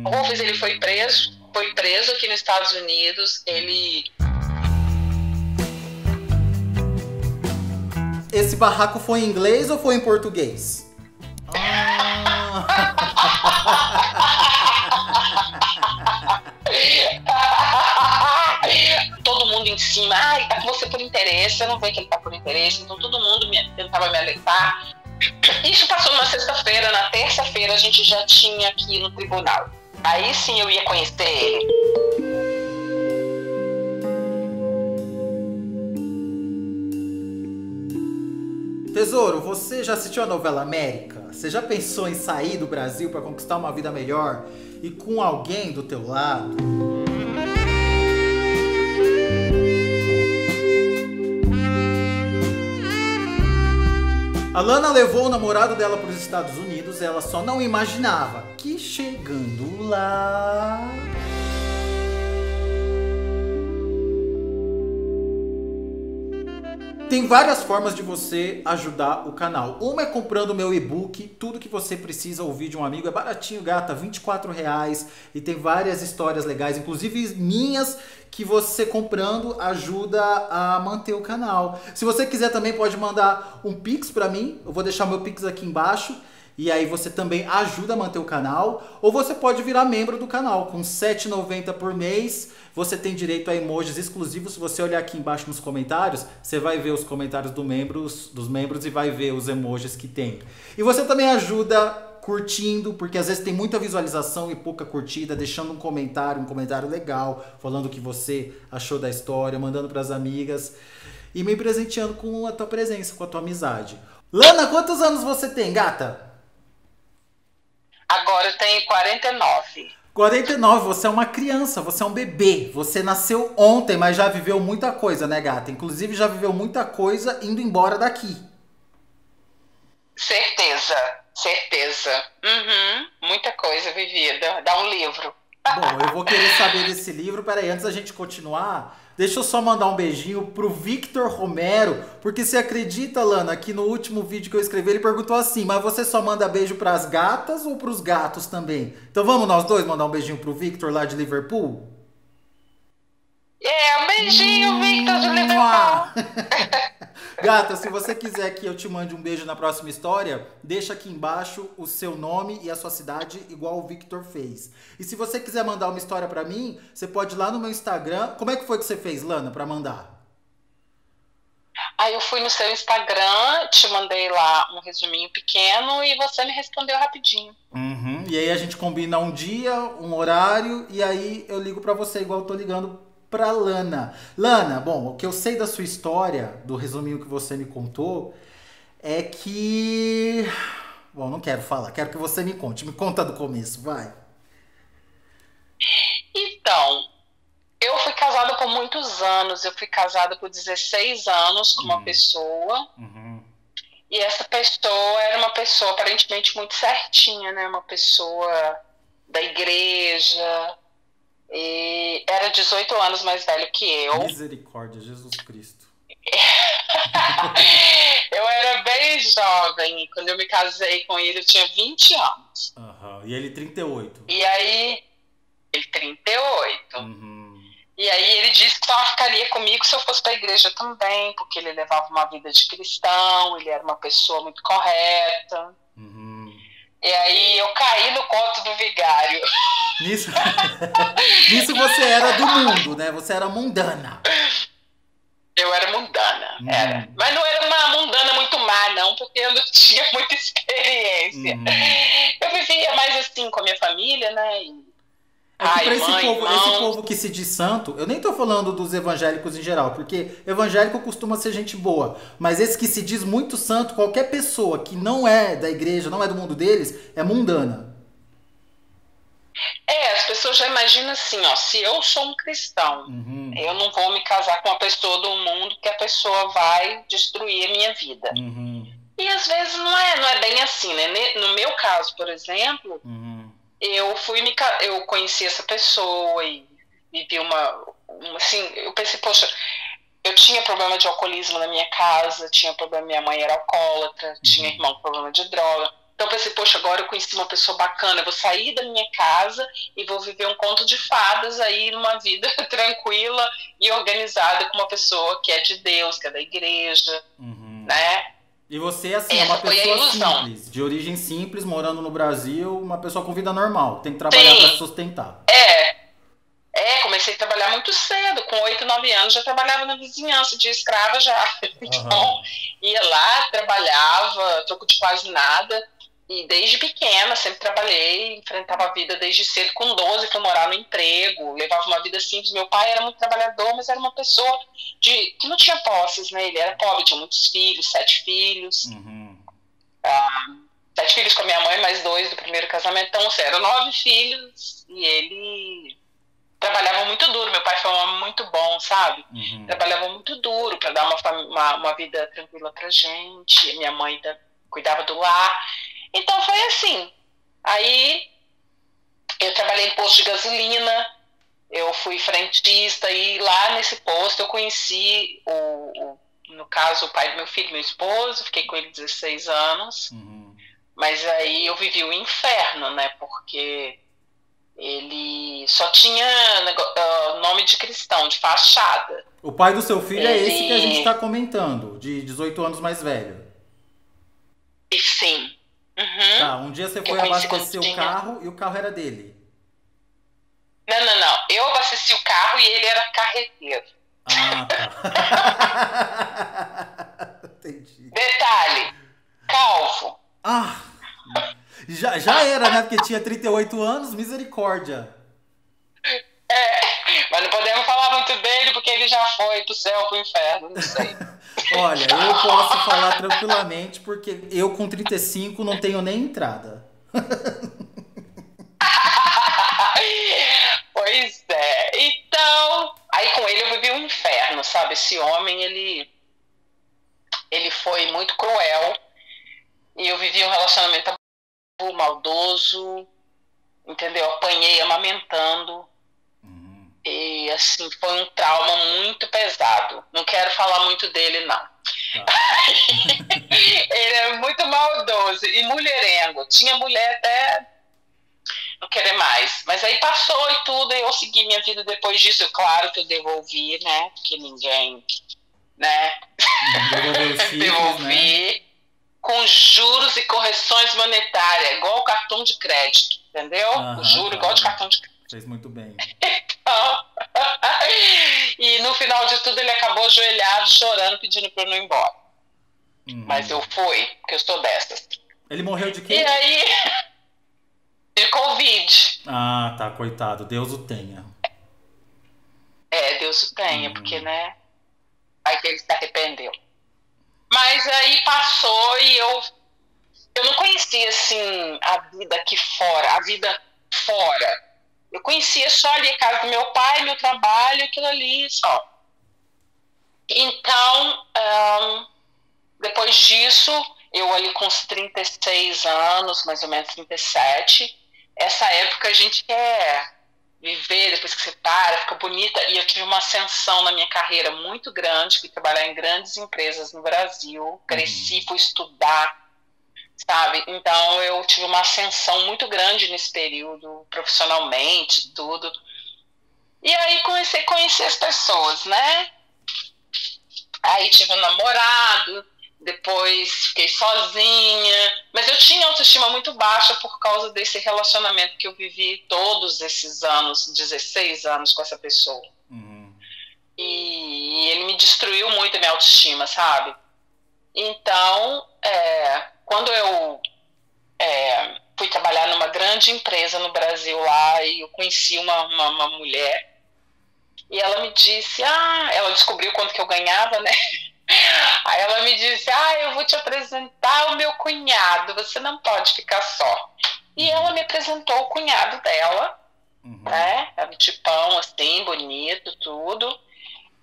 Rufus, ele foi preso aqui nos Estados Unidos. Esse barraco foi em inglês ou foi em português? Todo mundo em cima, ai, tá com você por interesse, eu não vejo que ele tá por interesse, então todo mundo tentava me alertar. Isso passou numa sexta-feira, na terça-feira a gente já tinha aqui no tribunal. Aí sim eu ia conhecer ele. Tesouro, você já assistiu a novela América? Você já pensou em sair do Brasil para conquistar uma vida melhor e com alguém do teu lado? A Lana levou o namorado dela para os Estados Unidos, ela só não imaginava que chegando lá... Tem várias formas de você ajudar o canal. Uma é comprando o meu e-book, tudo que você precisa ouvir de um amigo. É baratinho, gata, R$24. E tem várias histórias legais, inclusive minhas, que você comprando ajuda a manter o canal. Se você quiser também pode mandar um Pix pra mim. Eu vou deixar o meu Pix aqui embaixo. E aí você também ajuda a manter o canal. Ou você pode virar membro do canal. Com R$ 7,90 por mês, você tem direito a emojis exclusivos. Se você olhar aqui embaixo nos comentários, você vai ver os comentários dos membros e vai ver os emojis que tem. E você também ajuda curtindo, porque às vezes tem muita visualização e pouca curtida, deixando um comentário legal, falando o que você achou da história, mandando para as amigas e me presenteando com a tua presença, com a tua amizade. Lana, quantos anos você tem, gata? Agora eu tenho 49. 49, você é uma criança, você é um bebê. Você nasceu ontem, mas já viveu muita coisa, né, gata? Inclusive já viveu muita coisa indo embora daqui. Certeza. Muita coisa vivida. Dá um livro. Bom, eu vou querer saber desse livro. Peraí, antes da gente continuar, deixa eu só mandar um beijinho pro Victor Romero, porque você acredita, Lana, que no último vídeo que eu escrevi ele perguntou assim, mas você só manda beijo pras gatas ou pros gatos também? Então vamos nós dois mandar um beijinho pro Victor lá de Liverpool? Um beijinho, Victor de Liverpool. Gata, se você quiser que eu te mande um beijo na próxima história, deixa aqui embaixo o seu nome e a sua cidade, igual o Victor fez. E se você quiser mandar uma história pra mim, você pode ir lá no meu Instagram. Como é que foi que você fez, Lana, pra mandar? Aí eu fui no seu Instagram, te mandei lá um resuminho pequeno e você me respondeu rapidinho. E aí a gente combina um dia, um horário, e aí eu ligo pra você, igual eu tô ligando pra Lana. Lana, bom, o que eu sei da sua história, do resuminho que você me contou, é que... Bom, não quero falar, quero que você me conte. Me conta do começo, vai. Então, eu fui casada por muitos anos. Eu fui casada por 16 anos com uma pessoa. E essa pessoa era uma pessoa aparentemente muito certinha, né? Uma pessoa da igreja. E era 18 anos mais velho que eu. Misericórdia, Jesus Cristo. Eu era bem jovem e quando eu me casei com ele eu tinha 20 anos. E ele 38. E aí, ele 38. E aí ele disse que só ficaria comigo se eu fosse para a igreja também, porque ele levava uma vida de cristão, ele era uma pessoa muito correta. E aí eu caí no conto do vigário. Nisso você era do mundo, né? Você era mundana. Eu era mundana, era. Mas não era uma mundana muito má, não, porque eu não tinha muita experiência. Eu vivia mais assim com a minha família, né? É que pra esse povo que se diz santo, eu nem tô falando dos evangélicos em geral, porque evangélico costuma ser gente boa, mas esse que se diz muito santo, qualquer pessoa que não é da igreja, não é do mundo deles, é mundana. As pessoas já imaginam assim, ó, se eu sou um cristão, eu não vou me casar com uma pessoa do mundo que a pessoa vai destruir a minha vida. E às vezes não é bem assim, né? No meu caso, por exemplo, eu conheci essa pessoa e vivi assim, eu pensei, poxa, eu tinha problema de alcoolismo na minha casa, tinha problema, minha mãe era alcoólatra, tinha irmão com problema de droga. Então eu pensei, poxa, agora eu conheci uma pessoa bacana, eu vou sair da minha casa e vou viver um conto de fadas aí numa vida tranquila e organizada com uma pessoa que é de Deus, que é da igreja, né? E você, assim, é uma pessoa simples, de origem simples, morando no Brasil, uma pessoa com vida normal, tem que trabalhar para se sustentar. Comecei a trabalhar muito cedo, com 8, 9 anos já trabalhava na vizinhança de escrava já. Então, ia lá, trabalhava, troco de quase nada, e desde pequena sempre trabalhei, enfrentava a vida desde cedo. Com 12 fui morar no emprego, levava uma vida simples. Meu pai era muito trabalhador, mas era uma pessoa que não tinha posses, né? Ele era pobre, tinha muitos filhos, 7 filhos. 7 filhos com a minha mãe, mais 2 do primeiro casamento. Então, eram 9 filhos, e ele trabalhava muito duro. Meu pai foi um homem muito bom, sabe? Trabalhava muito duro para dar uma vida tranquila pra gente. Minha mãe cuidava do lar. Então foi assim. Aí eu trabalhei em posto de gasolina, eu fui frentista, e lá nesse posto eu conheci no caso, o pai do meu filho, meu esposo. Fiquei com ele 16 anos. Mas aí eu vivi o inferno, né? Porque ele só tinha nome de cristão, de fachada. O pai do seu filho é esse que a gente está comentando, de 18 anos mais velho. Sim. Tá, um dia você foi abastecer o carro e o carro era dele. Não. Eu abasteci o carro e ele era carreteiro. Ah, tá. Entendi. Detalhe, calvo. Ah, já era, né? Porque tinha 38 anos, misericórdia. Mas não podemos falar muito dele, porque ele já foi pro céu, pro inferno, não sei. Olha, eu posso falar tranquilamente, porque eu com 35 não tenho nem entrada. Pois é. Então, aí com ele eu vivi um inferno, sabe? Esse homem, ele foi muito cruel, e eu vivi um relacionamento maldoso, entendeu? Apanhei amamentando. E assim, foi um trauma muito pesado. Não quero falar muito dele, não. Ele é muito maldoso e mulherengo. Tinha mulher até não querer mais. Mas aí passou e tudo, e eu segui minha vida depois disso. Claro que eu devolvi, né? Porque ninguém, né? Devolvi, né? Com juros e correções monetárias, igual o cartão de crédito, entendeu? O juro igual de cartão de crédito. Fez muito bem. Então, e no final de tudo ele acabou ajoelhado, chorando, pedindo pra eu não ir embora. Mas eu fui, porque eu sou dessas. Ele morreu de quê? E aí, de Covid. Ah, tá, coitado. Deus o tenha. Deus o tenha, porque, né, aí que ele se arrependeu. Mas aí passou e eu não conhecia, assim, a vida aqui fora, a vida fora. Eu conhecia só ali a casa do meu pai, meu trabalho, aquilo ali, só. Então, depois disso, eu ali com uns 36 anos, mais ou menos 37, essa época a gente quer viver, depois que você para, fica bonita, e eu tive uma ascensão na minha carreira muito grande, fui trabalhar em grandes empresas no Brasil, cresci, fui estudar, sabe? Então eu tive uma ascensão muito grande nesse período, profissionalmente, tudo. E aí comecei a conhecer as pessoas, né? Aí tive um namorado, depois fiquei sozinha, mas eu tinha autoestima muito baixa por causa desse relacionamento que eu vivi todos esses anos, 16 anos com essa pessoa. E ele me destruiu muito a minha autoestima, sabe? Então, quando eu fui trabalhar numa grande empresa no Brasil lá, e eu conheci uma mulher, e ela me disse, ela descobriu quanto que eu ganhava, né? Aí ela me disse, eu vou te apresentar o meu cunhado, você não pode ficar só. E ela me apresentou o cunhado dela, né? Era um tipão assim, bonito, tudo.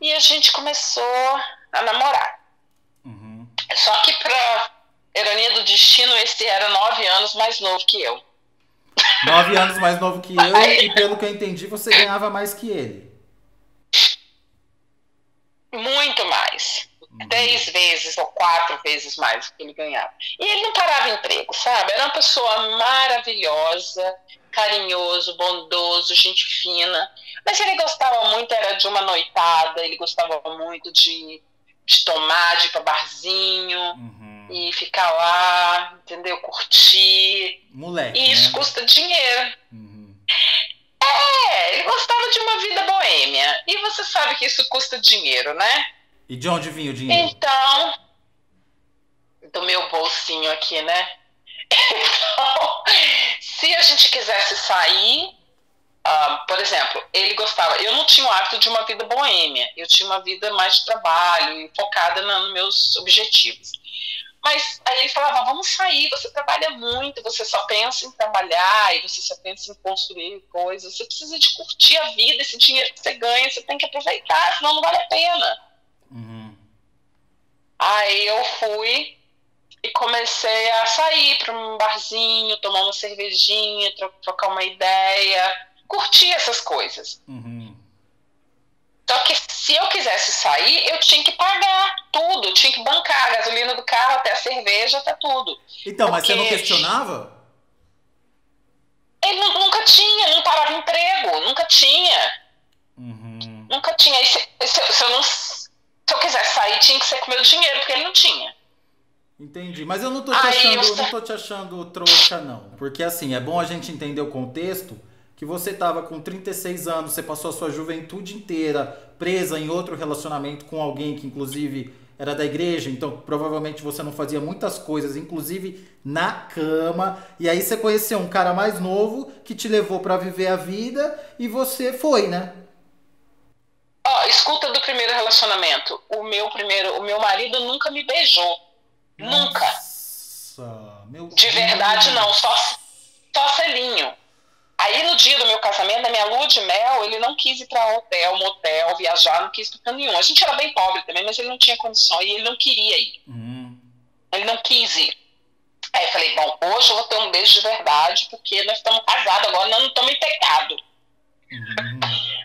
E a gente começou a namorar. Só que, pra ironia do destino, esse era 9 anos mais novo que eu. 9 anos mais novo que eu, e pelo que eu entendi, você ganhava mais que ele. Muito mais. 3 vezes ou 4 vezes mais do que ele ganhava. E ele não parava emprego, sabe? Era uma pessoa maravilhosa, carinhoso, bondoso, gente fina. Mas ele gostava muito, era de uma noitada, ele gostava muito de tomar, de ir para barzinho e ficar lá, entendeu? Curtir. Moleque, e isso, né? Custa dinheiro. Ele gostava de uma vida boêmia. E você sabe que isso custa dinheiro, né? E de onde vinha o dinheiro? Então, do meu bolsinho aqui, né? Então, se a gente quisesse sair, por exemplo, ele gostava. Eu não tinha o hábito de uma vida boêmia. Eu tinha uma vida mais de trabalho e focada nos meus objetivos. Mas aí ele falava, vamos sair, você trabalha muito, você só pensa em trabalhar e você só pensa em construir coisas. Você precisa de curtir a vida, esse dinheiro que você ganha, você tem que aproveitar, senão não vale a pena. Aí eu fui e comecei a sair para um barzinho, tomar uma cervejinha, trocar uma ideia, curtir essas coisas. Só que se eu quisesse sair, eu tinha que pagar tudo, eu tinha que bancar a gasolina do carro, até a cerveja, até tudo. Então, mas você não questionava? Ele nunca tinha, não parava emprego, nunca tinha. Nunca tinha. E se eu quisesse sair, tinha que ser com meu dinheiro, porque ele não tinha. Entendi, mas eu não tô te achando trouxa, não. Porque assim, é bom a gente entender o contexto, que você estava com 36 anos, você passou a sua juventude inteira presa em outro relacionamento com alguém que inclusive era da igreja, então provavelmente você não fazia muitas coisas, inclusive na cama, e aí você conheceu um cara mais novo que te levou para viver a vida e você foi, né? Escuta do primeiro relacionamento. O meu marido nunca me beijou. Nunca. De verdade, não. Só selinho. Aí no dia do meu casamento, na minha lua de mel, ele não quis ir pra hotel, motel, viajar, não quis ir pra nenhum. A gente era bem pobre também, mas ele não tinha condição e ele não queria ir. Ele não quis ir. Aí eu falei, bom, hoje eu vou ter um beijo de verdade, porque nós estamos casados agora, nós não estamos em pecado.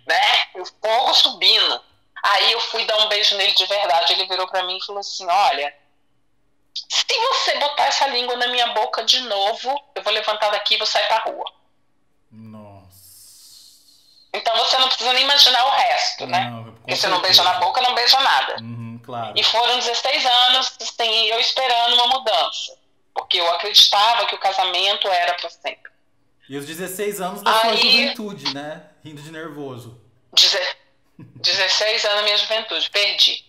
Né? O fogo subindo. Aí eu fui dar um beijo nele de verdade, ele virou pra mim e falou assim, olha, se você botar essa língua na minha boca de novo, eu vou levantar daqui e vou sair pra rua. Então você não precisa nem imaginar o resto, né? Porque você não beija na boca, não beija nada. Claro. E foram 16 anos, assim, eu esperando uma mudança. Porque eu acreditava que o casamento era pra sempre. E os 16 anos da sua juventude, né? Rindo de nervoso. 16 anos da minha juventude, perdi.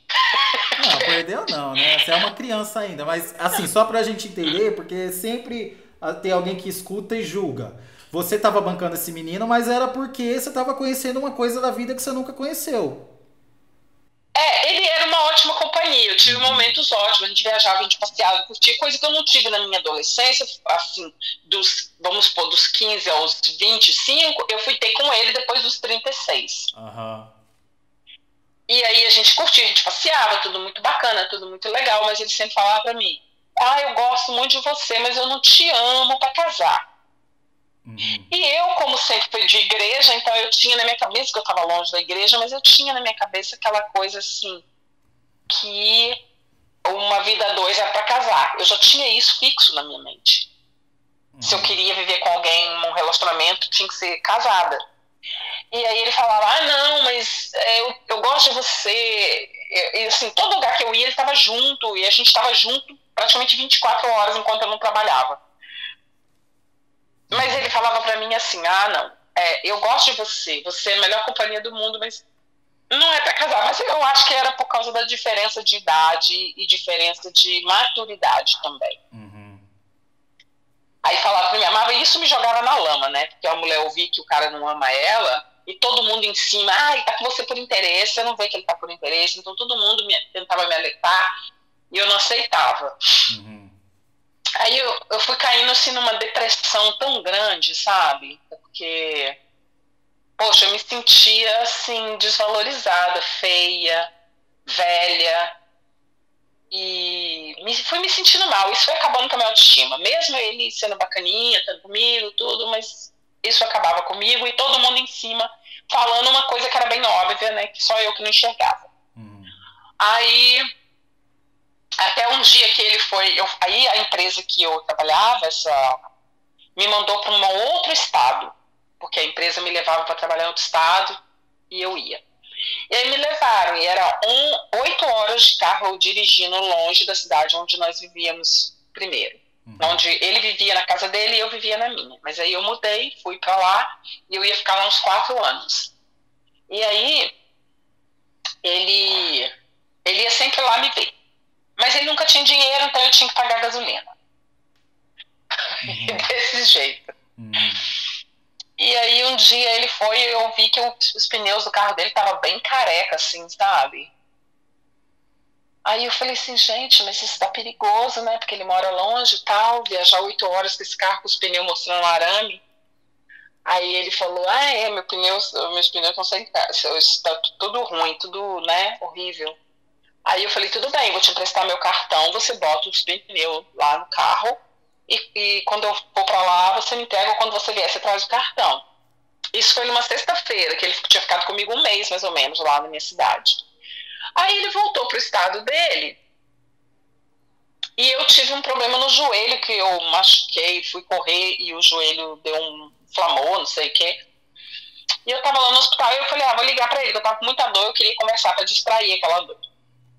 Não, perdeu não, né? Você é uma criança ainda. Mas, assim, só pra gente entender, porque sempre tem alguém que escuta e julga. Você tava bancando esse menino, mas era porque você tava conhecendo uma coisa da vida que você nunca conheceu. Ele era uma ótima companhia. Eu tive momentos ótimos. A gente viajava, a gente passeava, curtia, coisa que eu não tive na minha adolescência. Assim, vamos supor, dos 15 aos 25, eu fui ter com ele depois dos 36. E aí a gente curtia, a gente passeava, tudo muito bacana, tudo muito legal, mas ele sempre falava pra mim, eu gosto muito de você, mas eu não te amo pra casar. E eu, como sempre fui de igreja, então eu tinha na minha cabeça, que eu estava longe da igreja, mas eu tinha na minha cabeça aquela coisa assim, que uma vida a dois era para casar. Eu já tinha isso fixo na minha mente. Se eu queria viver com alguém num relacionamento, tinha que ser casada. E aí ele falava, não, mas eu gosto de você. E assim, todo lugar que eu ia, ele estava junto, e a gente estava junto praticamente 24 horas enquanto eu não trabalhava. Mas ele falava pra mim assim, não, eu gosto de você é a melhor companhia do mundo, mas não é pra casar. Mas eu acho que era por causa da diferença de idade e diferença de maturidade também. Aí falava pra mim, amava, e isso me jogava na lama, né? Porque a mulher ouvia que o cara não ama ela, e todo mundo em cima, ele tá com você por interesse, eu não vejo que ele tá por interesse, então todo mundo tentava me alertar, e eu não aceitava. Aí eu fui caindo assim numa depressão tão grande, sabe? Porque, poxa, eu me sentia assim, desvalorizada, feia, velha. E fui me sentindo mal. Isso foi acabando com a minha autoestima. Mesmo ele sendo bacaninha, estando comigo, tudo, mas isso acabava comigo e todo mundo em cima falando uma coisa que era bem óbvia, né? Que só eu que não enxergava. Aí Até um dia que ele foi... aí a empresa que eu trabalhava, me mandou para um outro estado, porque a empresa me levava para trabalhar em outro estado e eu ia. E aí me levaram, e era 8 horas de carro dirigindo longe da cidade onde nós vivíamos primeiro. Onde ele vivia na casa dele e eu vivia na minha. Mas aí eu mudei, fui para lá e eu ia ficar lá uns 4 anos. E aí ele ia sempre lá me ver. Mas ele nunca tinha dinheiro, então eu tinha que pagar gasolina. Desse jeito. E aí um dia ele foi e eu vi que os pneus do carro dele estavam bem careca, assim, sabe? Aí eu falei assim, gente, mas isso tá perigoso, né? Porque ele mora longe e tal, viajar 8 horas com esse carro com os pneus mostrando arame. Aí ele falou, meus pneus não sei, está tudo ruim, tudo, né, horrível. Aí eu falei, tudo bem, vou te emprestar meu cartão, você bota os pneus lá no carro e quando eu for pra lá, você me entrega, ou quando você vier, você traz o cartão. Isso foi numa sexta-feira, que ele tinha ficado comigo um mês, mais ou menos, lá na minha cidade. Aí ele voltou pro estado dele e eu tive um problema no joelho, que eu machuquei, fui correr e o joelho inflamou, não sei o quê. E eu tava lá no hospital e eu falei, vou ligar pra ele, que eu tava com muita dor, eu queria conversar pra distrair aquela dor.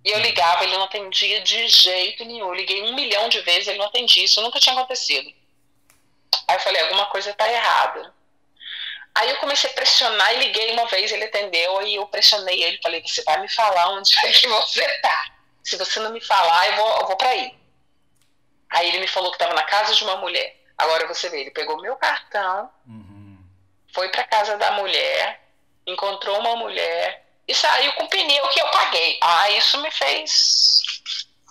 E eu ligava, ele não atendia de jeito nenhum. Eu liguei 1 milhão de vezes, ele não atendia. Isso nunca tinha acontecido. Aí eu falei, alguma coisa tá errada. Aí eu comecei a pressionar e liguei uma vez, ele atendeu, aí eu pressionei ele, falei, você vai me falar onde é que você tá. Se você não me falar, eu vou pra aí. Aí ele me falou que tava na casa de uma mulher. Agora você vê, ele pegou meu cartão, foi pra casa da mulher, encontrou uma mulher e saiu com o pneu que eu paguei. Isso me fez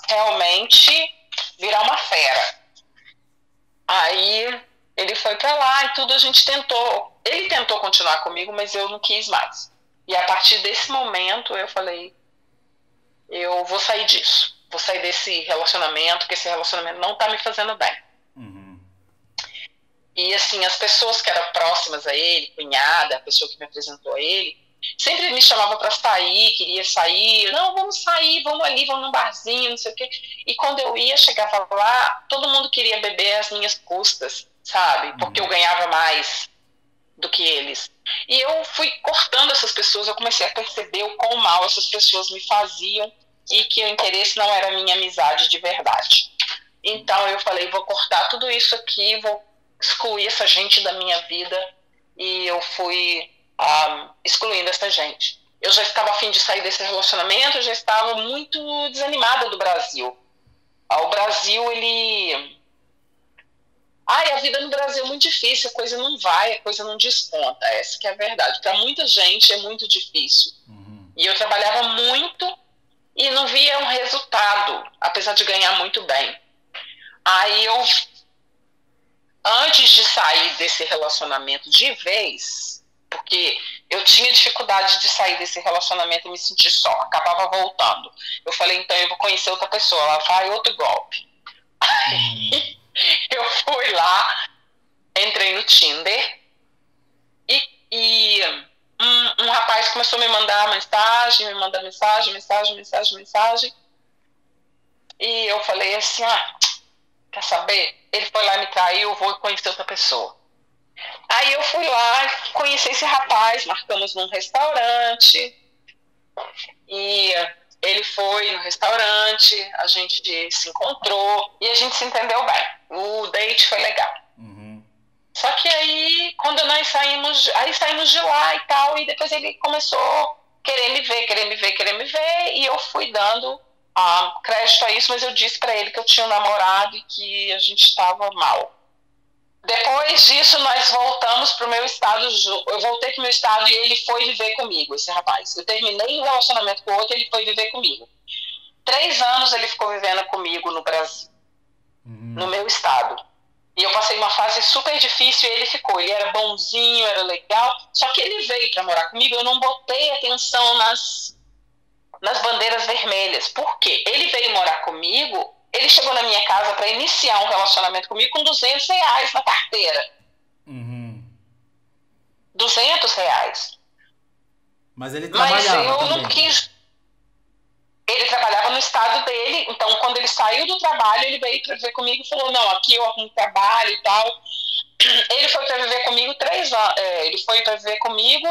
realmente virar uma fera. Aí ele foi pra lá e tudo, a gente tentou. Ele tentou continuar comigo, mas eu não quis mais. E a partir desse momento eu falei, eu vou sair disso. Vou sair desse relacionamento, porque esse relacionamento não tá me fazendo bem. E assim, as pessoas que eram próximas a ele, cunhada, a pessoa que me apresentou a ele, sempre me chamava para sair, queria sair, não, vamos sair, vamos ali, vamos num barzinho, não sei o quê. E quando eu ia, chegava lá, todo mundo queria beber às minhas custas, sabe? Porque eu ganhava mais do que eles. E eu fui cortando essas pessoas, eu comecei a perceber o quão mal essas pessoas me faziam e que o interesse não era a minha amizade de verdade. Então eu falei, vou cortar tudo isso aqui, vou excluir essa gente da minha vida, e eu fui excluindo essa gente. Eu já estava a fim de sair desse relacionamento, eu já estava muito desanimada do Brasil. O Brasil, a vida no Brasil é muito difícil, a coisa não vai, a coisa não desponta, essa que é a verdade. Para muita gente é muito difícil. E eu trabalhava muito e não via um resultado, apesar de ganhar muito bem. Aí eu, antes de sair desse relacionamento de vez, porque eu tinha dificuldade de sair desse relacionamento e me sentir só, acabava voltando. Eu falei, então eu vou conhecer outra pessoa, ela vai outro golpe. Aí eu fui lá, entrei no Tinder e um rapaz começou a me mandar mensagem, mensagem. E eu falei assim, quer saber? Ele foi lá e me traiu, eu vou conhecer outra pessoa. Aí eu fui lá, conheci esse rapaz, marcamos num restaurante, e ele foi no restaurante, a gente se encontrou, e a gente se entendeu bem. O date foi legal. Só que aí, quando nós saímos de lá e tal, e depois ele começou a querer me ver, e eu fui dando crédito a isso, mas eu disse pra ele que eu tinha um namorado e que a gente estava mal. Depois disso, nós voltamos pro meu estado, eu voltei pro meu estado e ele foi viver comigo, esse rapaz. Eu terminei um relacionamento com o outro e ele foi viver comigo. 3 anos ele ficou vivendo comigo no Brasil, no meu estado. E eu passei uma fase super difícil e ele ficou. Ele era bonzinho, era legal, só que ele veio pra morar comigo, eu não botei atenção nas bandeiras vermelhas. Por quê? Ele veio morar comigo, ele chegou na minha casa para iniciar um relacionamento comigo com R$200 na carteira. R$200. Mas ele trabalhava também. Não quis. Ele trabalhava trabalhava no estado dele, então quando ele saiu do trabalho, ele veio para viver comigo e falou, não, aqui eu arrumo trabalho e tal. Ele foi para viver comigo 3 anos, ele foi para viver comigo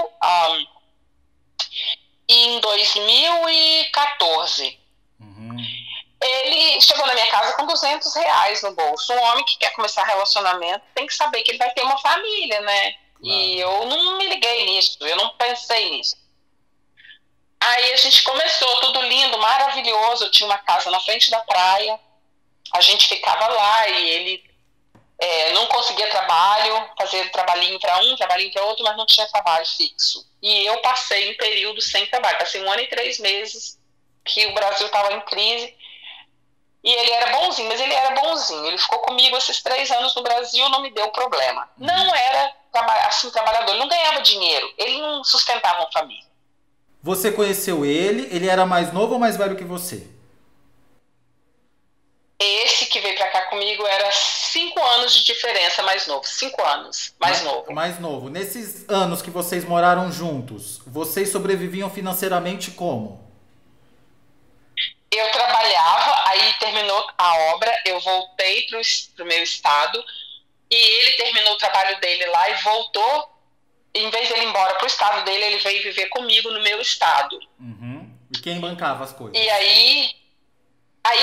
em 2014. Ele chegou na minha casa com R$ 200 no bolso. Um homem que quer começar relacionamento tem que saber que ele vai ter uma família, né? E eu não me liguei nisso, eu não pensei nisso. Aí a gente começou, tudo lindo, maravilhoso. Eu tinha uma casa na frente da praia, a gente ficava lá e ele não conseguia trabalho, fazia trabalhinho para um, trabalhinho para outro, mas não tinha trabalho fixo. E eu passei um período sem trabalho, passei 1 ano e 3 meses que o Brasil estava em crise. E ele era bonzinho, mas ele era bonzinho. Ele ficou comigo esses 3 anos no Brasil, não me deu problema. Não era assim trabalhador, ele não ganhava dinheiro, ele não sustentava uma família. Você conheceu ele era mais novo ou mais velho que você? Esse que veio pra cá comigo era 5 anos de diferença mais novo. 5 anos mais novo. Mais novo. Nesses anos que vocês moraram juntos, vocês sobreviviam financeiramente como? Eu trabalhava, aí terminou a obra, eu voltei pro meu estado e ele terminou o trabalho dele lá e voltou. Em vez de ele ir embora pro estado dele, ele veio viver comigo no meu estado. E quem bancava as coisas? E aí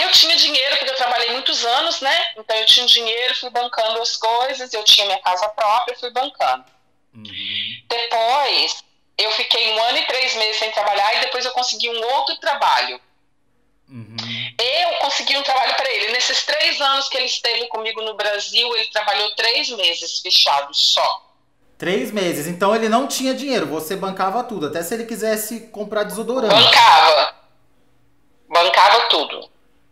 eu tinha dinheiro, porque eu trabalhei muitos anos, né? Então eu tinha dinheiro, fui bancando as coisas, eu tinha minha casa própria, fui bancando. Depois, eu fiquei 1 ano e 3 meses sem trabalhar e depois eu consegui um outro trabalho. Eu consegui um trabalho para ele. Nesses 3 anos que ele esteve comigo no Brasil, ele trabalhou 3 meses fechado só. 3 meses. Então ele não tinha dinheiro, você bancava tudo, até se ele quisesse comprar desodorante. Bancava tudo.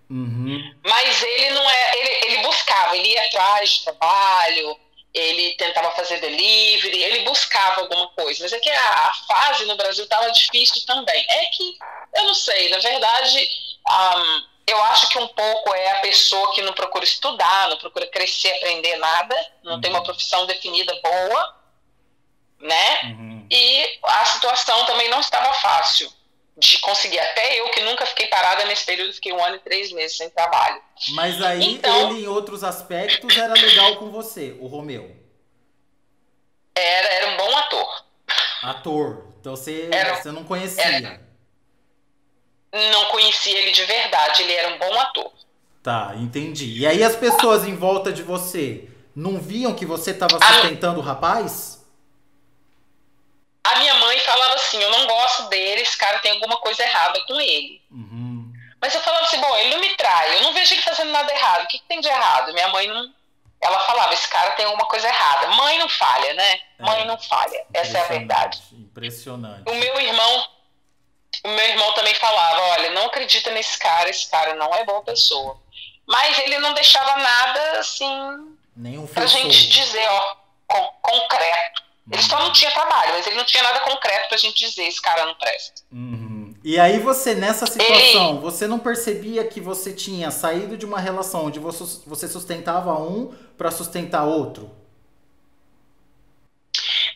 Mas ele não ele buscava, ele ia atrás de trabalho, ele tentava fazer delivery, ele buscava alguma coisa. Mas é que a fase no Brasil estava difícil também. É que, eu não sei, na verdade, eu acho que um pouco é a pessoa que não procura estudar, não procura crescer, aprender nada, não tem uma profissão definida boa, né? E a situação também não estava fácil de conseguir. Até eu, que nunca fiquei parada nesse período, fiquei 1 ano e 3 meses sem trabalho. Mas aí então, ele, em outros aspectos, era legal com você, o Romeu? Era um bom ator. Ator. Então você não conhecia? Não conhecia ele de verdade, ele era um bom ator. Tá, entendi. E aí as pessoas em volta de você não viam que você estava sustentando o rapaz? A minha mãe falava assim, eu não gosto dele, esse cara tem alguma coisa errada com ele. Mas eu falava assim, bom, ele não me trai, eu não vejo ele fazendo nada errado, o que tem de errado? Minha mãe não... Ela falava, esse cara tem alguma coisa errada. Mãe não falha, né? Mãe não falha, essa é a verdade. Impressionante. O meu irmão também falava, olha, não acredita nesse cara, esse cara não é boa pessoa. Mas ele não deixava nada, assim, pra gente dizer, ó, concreto. Ele só não tinha trabalho, mas ele não tinha nada concreto pra gente dizer, esse cara não presta. E aí você, nessa situação, você não percebia que você tinha saído de uma relação onde você sustentava um pra sustentar outro?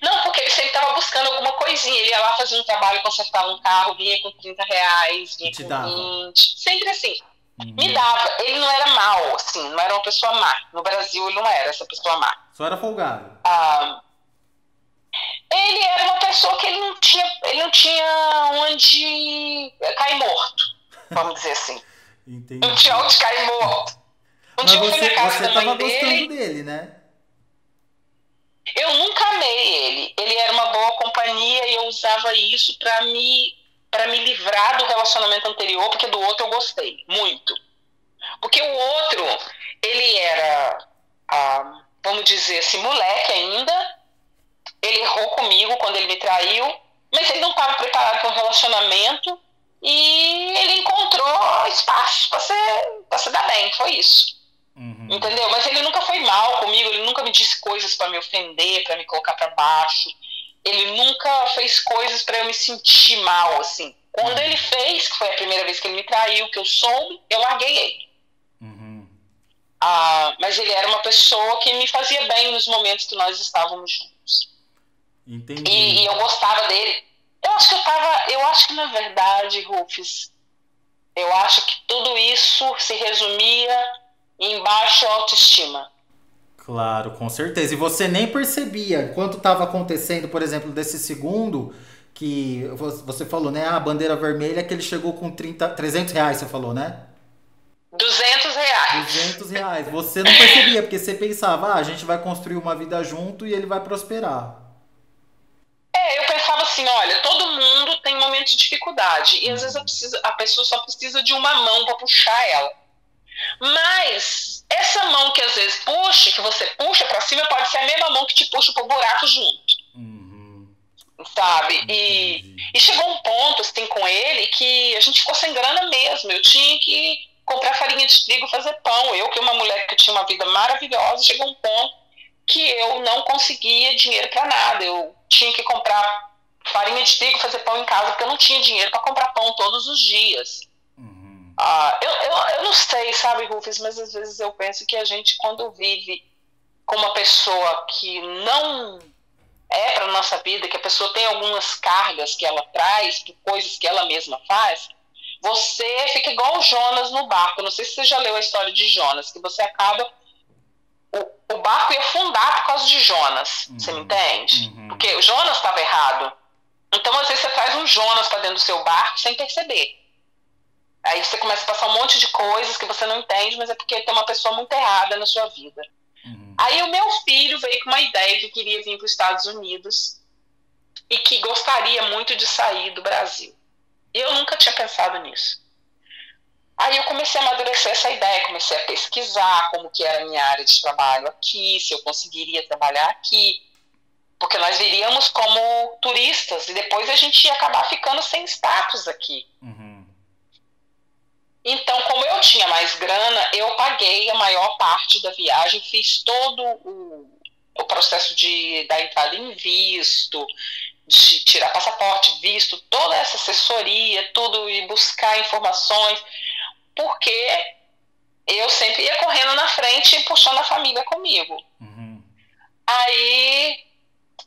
Não, porque ele sempre estava buscando alguma coisinha. Ele ia lá fazer um trabalho, consertava um carro, vinha com R$30, vinha com 20. Sempre assim. Me dava. Ele não era mau, assim, não era uma pessoa má. No Brasil ele não era essa pessoa má. Só era folgado. Ele era uma pessoa que ele não tinha onde cair morto, vamos dizer assim. Entendi. Não tinha onde cair morto. Mas você estava gostando dele, né? Eu nunca amei ele. Ele era uma boa companhia e eu usava isso pra me livrar do relacionamento anterior, porque do outro eu gostei muito. Porque o outro, ele era, vamos dizer assim, moleque ainda. Ele errou comigo quando ele me traiu, mas ele não estava preparado para um relacionamento e ele encontrou espaço para se dar bem, foi isso. Entendeu? Mas ele nunca foi mal comigo, ele nunca me disse coisas para me ofender, para me colocar para baixo. Ele nunca fez coisas para eu me sentir mal, assim. Quando ele fez, que foi a primeira vez que ele me traiu, que eu soube, eu larguei ele. Mas ele era uma pessoa que me fazia bem nos momentos que nós estávamos juntos. Entendi. E eu gostava dele. Eu acho que na verdade, Rufus, Eu acho que tudo isso se resumia em baixa autoestima. Claro, com certeza. E você nem percebia enquanto estava acontecendo, por exemplo, desse segundo, que você falou, né? A bandeira vermelha, que ele chegou com 300 reais, você falou, né? R$ 200. R$ 200. Você não percebia, porque você pensava, a gente vai construir uma vida junto e ele vai prosperar. Eu pensava assim, olha, todo mundo tem momentos de dificuldade. E às vezes a pessoa só precisa de uma mão para puxar ela. Mas essa mão que às vezes puxa, que você puxa para cima, pode ser a mesma mão que te puxa pro buraco junto. Sabe? E chegou um ponto, assim, com ele, que a gente ficou sem grana mesmo. Eu tinha que comprar farinha de trigo e fazer pão. Eu, que uma mulher que tinha uma vida maravilhosa, chegou um ponto que eu não conseguia dinheiro para nada. Eu tinha que comprar farinha de trigo e fazer pão em casa, porque eu não tinha dinheiro para comprar pão todos os dias. Eu não sei, sabe, Rufus, mas às vezes eu penso que a gente, quando vive com uma pessoa que não é para nossa vida, que a pessoa tem algumas cargas que ela traz, coisas que ela mesma faz, você fica igual o Jonas no barco. Não sei se você já leu a história de Jonas, que você acaba... O barco ia afundar por causa de Jonas, você me entende? Porque o Jonas estava errado. Então, às vezes, você traz um Jonas para dentro do seu barco sem perceber. Aí você começa a passar um monte de coisas que você não entende, mas é porque tem uma pessoa muito errada na sua vida. Aí o meu filho veio com uma ideia que queria vir para os Estados Unidos e que gostaria muito de sair do Brasil. Eu nunca tinha pensado nisso. Aí eu comecei a amadurecer essa ideia, comecei a pesquisar como que era a minha área de trabalho aqui, se eu conseguiria trabalhar aqui, porque nós viríamos como turistas e depois a gente ia acabar ficando sem status aqui. Então, como eu tinha mais grana, eu paguei a maior parte da viagem, fiz todo o processo da entrada em visto, de tirar passaporte, visto, toda essa assessoria, tudo, e buscar informações, porque eu sempre ia correndo na frente e puxando a família comigo. Aí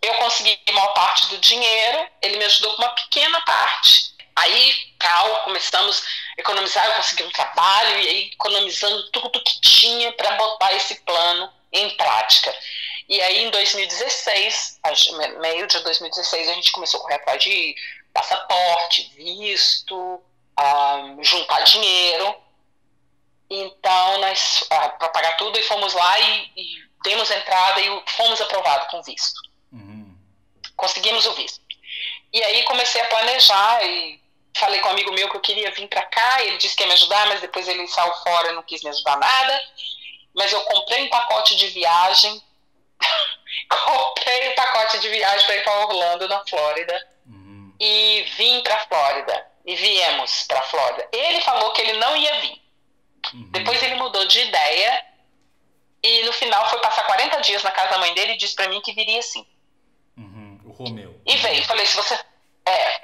eu consegui a maior parte do dinheiro, ele me ajudou com uma pequena parte. Aí, começamos a economizar, eu consegui um trabalho, e aí economizando tudo que tinha para botar esse plano em prática. E aí, em 2016, meio de 2016, a gente começou a correr atrás de passaporte, visto, juntar dinheiro. Então, nós, para pagar tudo, e fomos lá e demos entrada e fomos aprovados com visto. Conseguimos o visto. E aí comecei a planejar e falei com um amigo meu que eu queria vir para cá, ele disse que ia me ajudar, mas depois ele saiu fora e não quis me ajudar nada. Mas eu comprei um pacote de viagem, comprei um pacote de viagem para ir para Orlando, na Flórida, e vim para a Flórida, e viemos para a Flórida. Ele falou que ele não ia vir. Depois ele mudou de ideia, e no final foi passar 40 dias na casa da mãe dele e disse para mim que viria sim. O Romeu. E veio, falei, se você...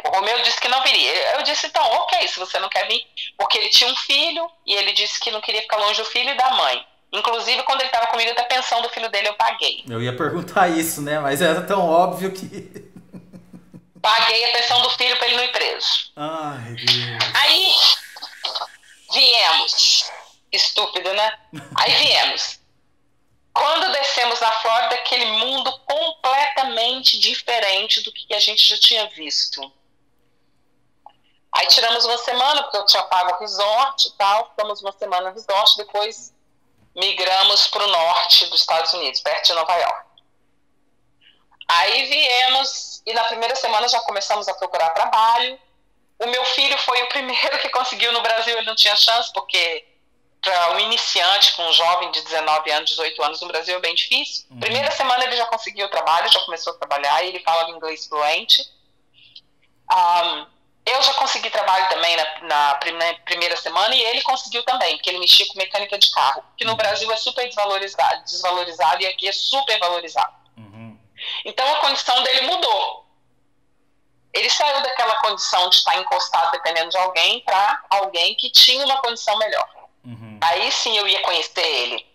o Romeu disse que não viria. Eu disse, então, ok, se você não quer vir, porque ele tinha um filho, e ele disse que não queria ficar longe do filho e da mãe. Inclusive, quando ele estava comigo, até a pensão do filho dele eu paguei. Eu ia perguntar isso, né? Mas era tão óbvio que... Paguei a pensão do filho para ele não ir preso. Ai, Deus. Aí, viemos. Estúpido, né? Aí viemos. Quando descemos na Flórida, aquele mundo completamente diferente do que a gente já tinha visto. Aí tiramos uma semana, porque eu tinha pago o resort e tal. Ficamos uma semana no resort, depois migramos para o norte dos Estados Unidos, perto de Nova York. Aí viemos, e na primeira semana já começamos a procurar trabalho. O meu filho foi o primeiro que conseguiu no Brasil, ele não tinha chance, porque... para um iniciante, com um jovem de 19 anos, 18 anos no Brasil é bem difícil. Primeira semana ele já conseguiu o trabalho, já começou a trabalhar, e ele fala inglês fluente. Eu já consegui trabalho também na primeira semana, e ele conseguiu também, porque ele mexia com mecânica de carro, que no Brasil é super desvalorizado e aqui é super valorizado. Então a condição dele mudou. Ele saiu daquela condição de estar encostado dependendo de alguém para alguém que tinha uma condição melhor. Aí sim eu ia conhecer ele.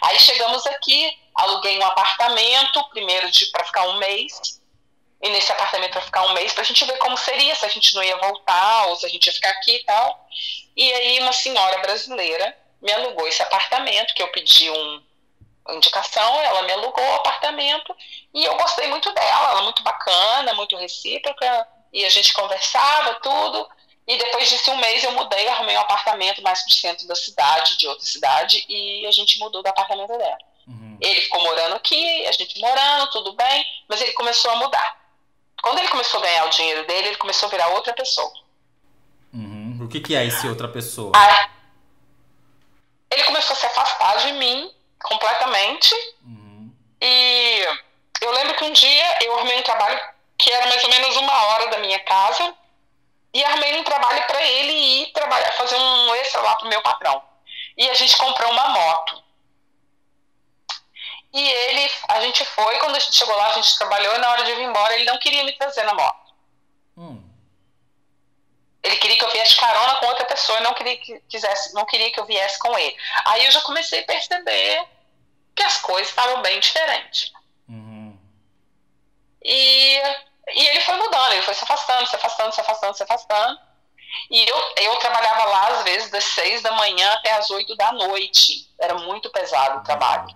Aí chegamos aqui, aluguei um apartamento, primeiro para ficar um mês. ir nesse apartamento para ficar um mês, pra gente ver como seria, se a gente não ia voltar, ou se a gente ia ficar aqui e tal. E aí uma senhora brasileira me alugou esse apartamento, que eu pedi uma indicação, ela me alugou o apartamento, e eu gostei muito dela, ela muito bacana, muito recíproca, e a gente conversava, tudo. E depois disso, um mês, eu mudei, arrumei um apartamento mais pro centro da cidade, de outra cidade, e a gente mudou do apartamento dela. Ele ficou morando aqui, a gente morando, tudo bem, mas ele começou a mudar. Quando ele começou a ganhar o dinheiro dele, ele começou a virar outra pessoa. O que é esse outra pessoa? Ele começou a se afastar de mim completamente. E eu lembro que um dia eu arrumei um trabalho que era mais ou menos 1 hora da minha casa, e arrumei um trabalho para ele ir trabalhar, fazer um extra lá pro meu patrão. E a gente comprou uma moto. E a gente foi, quando a gente chegou lá, a gente trabalhou, e na hora de vir embora, ele não queria me trazer na moto. Ele queria que eu viesse carona com outra pessoa, e não queria que eu viesse com ele. Aí eu já comecei a perceber que as coisas estavam bem diferentes. E ele foi mudando, ele foi se afastando, se afastando, se afastando, se afastando. E eu trabalhava lá, às vezes, das 6 da manhã até as 8 da noite. Era muito pesado o trabalho.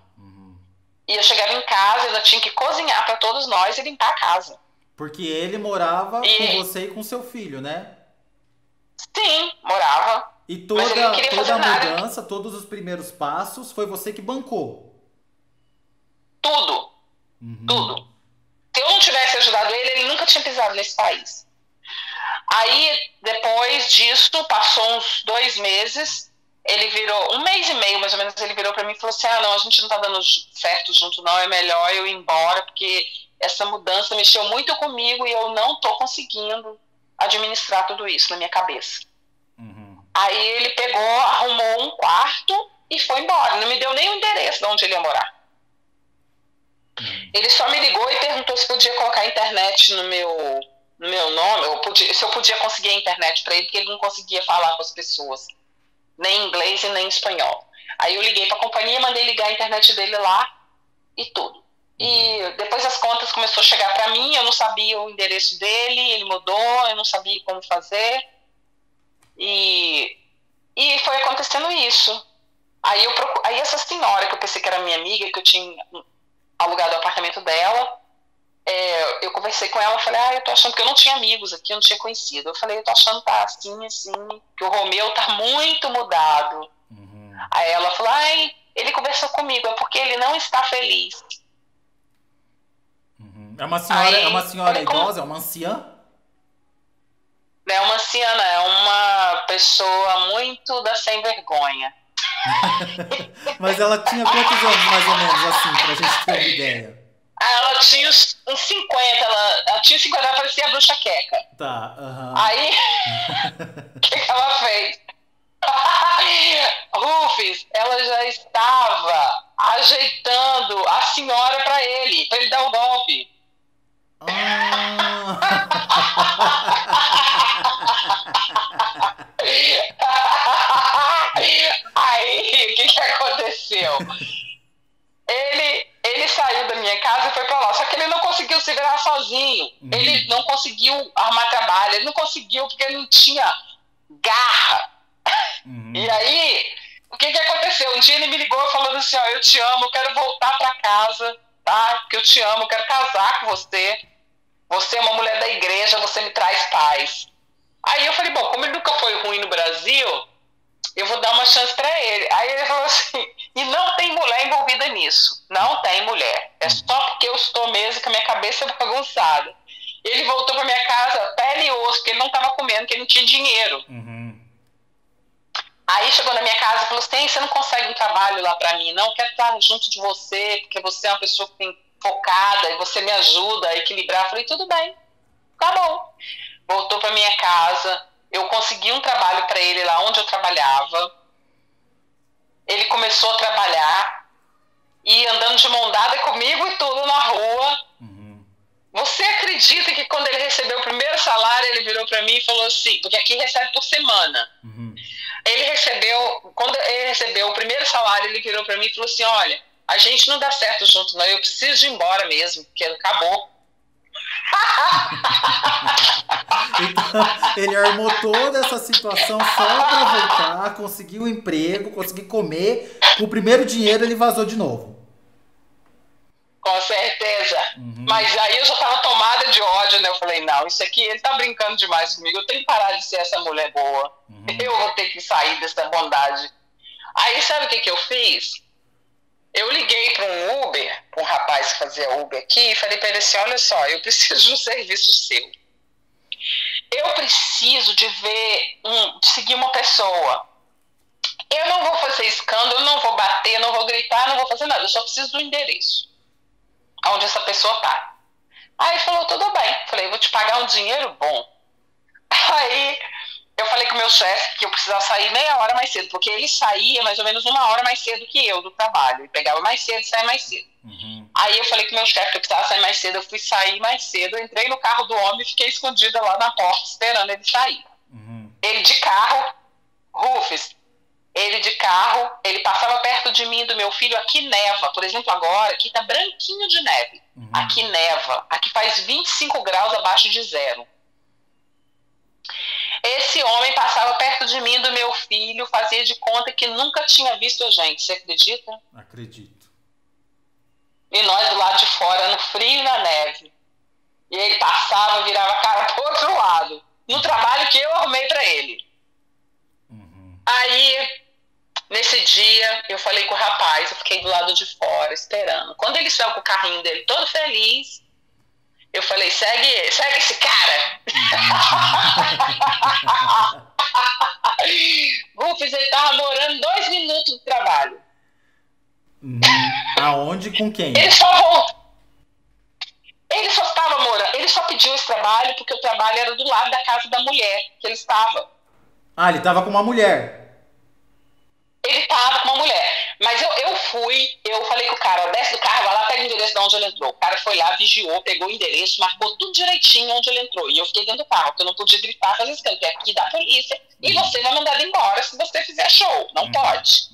E eu chegava em casa, eu tinha que cozinhar para todos nós e limpar a casa. Porque ele morava com você e com seu filho, né? Sim, morava. E toda a mudança, todos os primeiros passos, foi você que bancou? Tudo. Tudo. Se eu não tivesse ajudado ele nunca tinha pisado nesse país. Aí, depois disso, passou uns 2 meses, ele virou, 1 mês e meio mais ou menos, ele virou pra mim e falou assim, não, a gente não tá dando certo junto não, é melhor eu ir embora, porque essa mudança mexeu muito comigo e eu não tô conseguindo administrar tudo isso na minha cabeça. Aí ele pegou, arrumou um quarto e foi embora, não me deu nem o endereço de onde ele ia morar. Ele só me ligou e perguntou se podia colocar a internet no meu nome, se eu podia conseguir a internet para ele, porque ele não conseguia falar com as pessoas, nem inglês e nem espanhol. Aí eu liguei para a companhia, mandei ligar a internet dele lá e tudo. E depois as contas começaram a chegar para mim, eu não sabia o endereço dele, ele mudou, eu não sabia como fazer. E foi acontecendo isso. Aí essa senhora, que eu pensei que era minha amiga, que eu tinha alugado o apartamento dela, eu conversei com ela, falei, eu tô achando que eu não tinha amigos aqui, eu não tinha conhecido. Eu falei, eu tô achando que tá assim, que o Romeu tá muito mudado. Aí ela falou, ele conversou comigo, é porque ele não está feliz. É uma senhora idosa, é uma anciã? Não é uma anciã, é uma pessoa muito da sem vergonha. Mas ela tinha quantos anos, mais ou menos, assim, pra gente ter uma ideia? Ela tinha uns 50, ela tinha 50, ela parecia a bruxa Queca. Tá, Aí, o que ela fez? Rufus, ela já estava ajeitando a senhora pra ele dar o golpe. Aí, o que aconteceu? Ele saiu da minha casa e foi pra lá, só que ele não conseguiu se virar sozinho. Ele não conseguiu arrumar trabalho, ele não conseguiu porque ele não tinha garra. E aí, o que aconteceu? Um dia ele me ligou falando assim, eu te amo, eu quero voltar pra casa, tá? Que eu te amo, eu quero casar com você. Você é uma mulher da igreja, você me traz paz. Aí eu falei, bom, como ele nunca foi ruim no Brasil, eu vou dar uma chance pra ele. Aí ele falou assim, e não tem mulher envolvida nisso. Não tem mulher. É só porque eu estou mesmo com a minha cabeça bagunçada. Ele voltou pra minha casa, pele e osso, porque ele não tava comendo, porque ele não tinha dinheiro. Aí chegou na minha casa e falou assim, você não consegue um trabalho lá pra mim, não? Eu quero estar junto de você, porque você é uma pessoa que tem focada e você me ajuda a equilibrar. Eu falei, tudo bem, tá bom. Voltou pra minha casa, eu consegui um trabalho pra ele lá onde eu trabalhava. Ele começou a trabalhar e andando de mão dada comigo e tudo na rua. Você acredita que quando ele recebeu o primeiro salário, ele virou pra mim e falou assim, porque aqui recebe por semana. Quando ele recebeu o primeiro salário, ele virou pra mim e falou assim, olha, a gente não dá certo junto não, eu preciso ir embora mesmo, porque acabou. Ele armou toda essa situação só pra voltar, conseguir um emprego, conseguir comer. Com o primeiro dinheiro ele vazou de novo. Com certeza. Mas aí eu já tava tomada de ódio, né? Eu falei, não, isso aqui, ele tá brincando demais comigo. Eu tenho que parar de ser essa mulher boa. Eu vou ter que sair dessa bondade. Aí sabe o que eu fiz? Eu liguei para um Uber, para um rapaz que fazia Uber aqui, e falei para ele assim, olha só, eu preciso de um serviço seu. Eu preciso de seguir uma pessoa. Eu não vou fazer escândalo, eu não vou bater, não vou gritar, não vou fazer nada. Eu só preciso do endereço onde essa pessoa tá. Aí ele falou, tudo bem. Falei, vou te pagar um dinheiro bom. Aí eu falei com o meu chefe que eu precisava sair meia hora mais cedo, porque ele saía mais ou menos 1 hora mais cedo que eu do trabalho. Ele pegava mais cedo e saía mais cedo. Aí eu falei com o meu chefe que eu precisava sair mais cedo, eu fui sair mais cedo, eu entrei no carro do homem e fiquei escondida lá na porta esperando ele sair. Ele de carro, Rufus, ele de carro, ele passava perto de mim e do meu filho, aqui neva, por exemplo agora, aqui tá branquinho de neve, aqui neva, aqui faz 25 graus abaixo de zero. Esse homem passava perto de mim e do meu filho, fazia de conta que nunca tinha visto a gente, você acredita? Acredito. E nós do lado de fora, no frio e na neve. E ele passava, virava a cara pro outro lado, no trabalho que eu arrumei pra ele. Aí, nesse dia, eu falei com o rapaz, eu fiquei do lado de fora, esperando. Quando ele saiu com o carrinho dele todo feliz, eu falei, segue esse cara. Rufus, ele tava morando 2 minutos do trabalho. Aonde, com quem? Ele só voltou. Ele só estava morando, ele só pediu esse trabalho porque o trabalho era do lado da casa da mulher que ele estava. Ah, ele estava com uma mulher. Ele estava com uma mulher. Mas eu falei com o cara, desce do carro, vai lá, pega o endereço de onde ele entrou. O cara foi lá, vigiou, pegou o endereço, marcou tudo direitinho onde ele entrou. E eu fiquei dentro do carro, porque eu não podia gritar, fazer isso, porque é aqui da polícia. E você vai mandado embora se você fizer show. Não pode.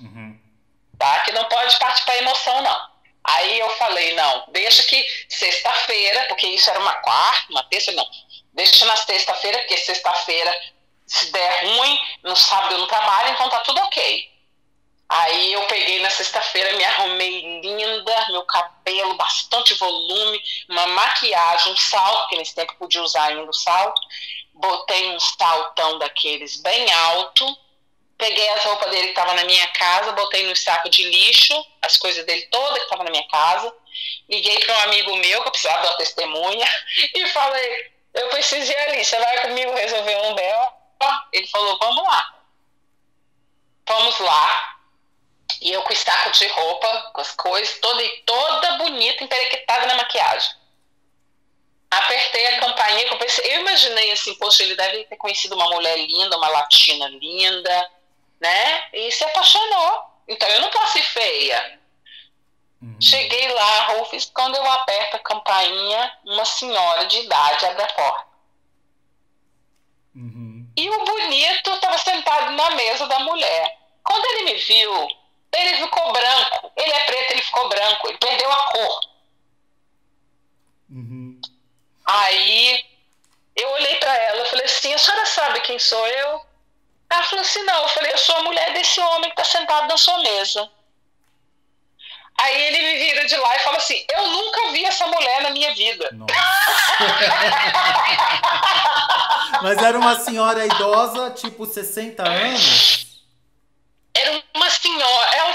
Tá? Que não pode partir pra emoção, não. Aí eu falei, não, deixa que sexta-feira, porque isso era uma quarta, uma terça, não. Deixa na sexta-feira, porque sexta-feira, se der ruim, no sábado eu não trabalho, então tá tudo ok. Aí eu peguei na sexta-feira, me arrumei linda, meu cabelo, bastante volume, uma maquiagem, um salto, porque nesse tempo eu podia usar ainda o salto. Botei um saltão daqueles bem alto. Peguei as roupas dele que estavam na minha casa, botei no saco de lixo, as coisas dele todas que estavam na minha casa. Liguei para um amigo meu, que eu precisava de uma testemunha, e falei, eu preciso ir ali, você vai comigo resolver um B.O.? Ele falou, vamos lá. Fomos lá, e eu com o saco de roupa, com as coisas, toda bonita, emperequetada na maquiagem. Apertei a campainha, eu imaginei assim, poxa, ele deve ter conhecido uma mulher linda, uma latina linda, né? E se apaixonou. Então eu não posso ir feia. Cheguei lá, Rufus, quando eu aperto a campainha, uma senhora de idade abre a porta. E o bonito estava sentado na mesa da mulher. Quando ele me viu, ele ficou branco. Ele é preto, ele ficou branco. Ele perdeu a cor. Aí eu olhei pra ela e falei assim, a senhora sabe quem sou eu? Ela falou assim, não. Eu falei, eu sou a mulher desse homem que tá sentado na sua mesa. Aí ele me vira de lá e fala assim, eu nunca vi essa mulher na minha vida. Mas era uma senhora idosa, tipo 60 anos? Era uma senhora, ela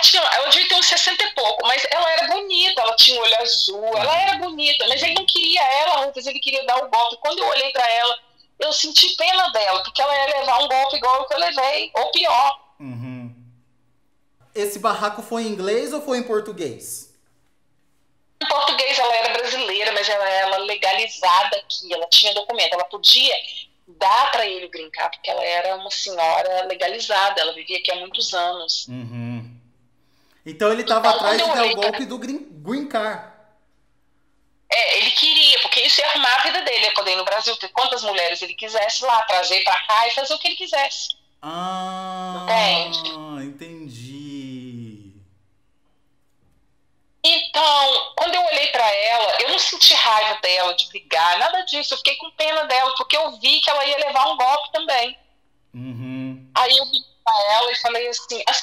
devia ter uns 60 e pouco, mas ela era bonita, ela tinha olho azul, ela era bonita, mas ele não queria ela, Rufus, ele queria dar o golpe. Quando eu olhei pra ela, eu senti pena dela, porque ela ia levar um golpe igual o que eu levei, ou pior. Esse barraco foi em inglês ou foi em português? Em português, ela era brasileira, mas ela era legalizada aqui, ela tinha documento, ela podia dar para ele brincar, porque ela era uma senhora legalizada, ela vivia aqui há muitos anos. Então ele estava atrás de dar o golpe do green card. Ele queria, porque isso ia arrumar a vida dele, ele ia poder ir no Brasil, ter quantas mulheres ele quisesse lá, trazer para cá e fazer o que ele quisesse. Entende? Entendi. E Então, quando eu olhei pra ela, eu não senti raiva dela, de brigar, nada disso. Eu fiquei com pena dela, porque eu vi que ela ia levar um golpe também. Aí eu vi pra ela e falei assim, a